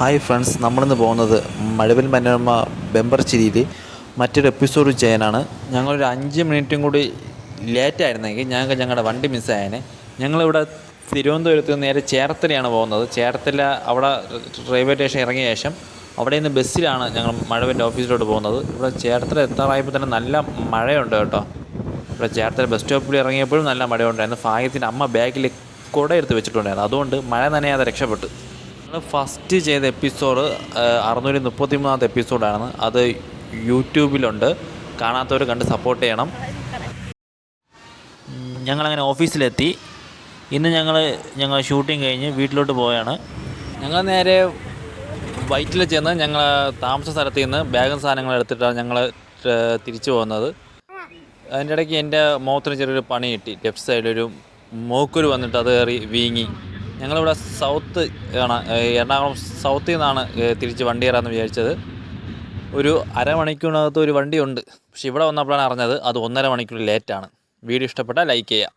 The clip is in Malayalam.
ഹായ് ഫ്രണ്ട്സ്, നമ്മളിന്ന് പോകുന്നത് മഴവിൽ മനോരമ ബെമ്പർ ചിരിയിൽ മറ്റൊരു എപ്പിസോഡ് ചെയ്യാനാണ്. ഞങ്ങളൊരു 5 മിനിറ്റും കൂടി ലേറ്റായിരുന്നെങ്കിൽ ഞങ്ങളുടെ വണ്ടി മിസ്സായേനെ. ഞങ്ങളിവിടെ തിരുവനന്തപുരത്ത് നേരെ ചേർത്തലയാണ് പോകുന്നത്. ചേർത്തല അവിടെ റെയിൽവേ സ്റ്റേഷൻ ഇറങ്ങിയ ശേഷം അവിടെ നിന്ന് ബസ്സിലാണ് ഞങ്ങൾ മഴവിൻ്റെ ഓഫീസിലോട്ട് പോകുന്നത്. ഇവിടെ ചേർത്തല എത്താറായപ്പോൾ തന്നെ നല്ല മഴയുണ്ട് കേട്ടോ. ഇവിടെ ചേർത്തല ബസ് സ്റ്റോപ്പിൽ ഇറങ്ങിയപ്പോഴും നല്ല മഴയുണ്ടായിരുന്നു. ഭാഗ്യത്തിന് അമ്മ ബാഗിൽ കുട എടുത്ത് വെച്ചിട്ടുണ്ടായിരുന്നു, അതുകൊണ്ട് മഴ നനയാതെ രക്ഷപ്പെട്ടു. ഞങ്ങൾ ഫസ്റ്റ് ചെയ്ത എപ്പിസോഡ് 633 എപ്പിസോഡാണ്. അത് യൂട്യൂബിലുണ്ട്, കാണാത്തവർ കണ്ട് സപ്പോർട്ട് ചെയ്യണം. ഞങ്ങളങ്ങനെ ഓഫീസിലെത്തി. ഇന്ന് ഞങ്ങൾ ഷൂട്ടിംഗ് കഴിഞ്ഞ് വീട്ടിലോട്ട് പോവുകയാണ്. ഞങ്ങൾ നേരെ വൈറ്റിൽ ചെന്ന് ഞങ്ങൾ താമസ സ്ഥലത്ത് നിന്ന് ബാഗും സാധനങ്ങളും എടുത്തിട്ടാണ് ഞങ്ങൾ തിരിച്ചു പോകുന്നത്. അതിൻ്റെ ഇടയ്ക്ക് എൻ്റെ മുഖത്തിന് ചെറിയൊരു പണി കിട്ടി. ലെഫ്റ്റ് സൈഡിലൊരു മൂക്കുരു വന്നിട്ട് അത് കയറി വീങ്ങി. ഞങ്ങളിവിടെ സൗത്ത് ആണ്, എറണാകുളം സൗത്തിൽ നിന്നാണ് തിരിച്ച് വണ്ടി കയറാമെന്ന് വിചാരിച്ചത്. ഒരു അരമണിക്കൂറിനകത്ത് ഒരു വണ്ടിയുണ്ട്. പക്ഷെ ഇവിടെ വന്നപ്പോഴാണ് അറിഞ്ഞത് അത് 1.5 മണിക്കൂർ ലേറ്റാണ്. വീഡിയോ ഇഷ്ടപ്പെട്ടാൽ ലൈക്ക് ചെയ്യുക.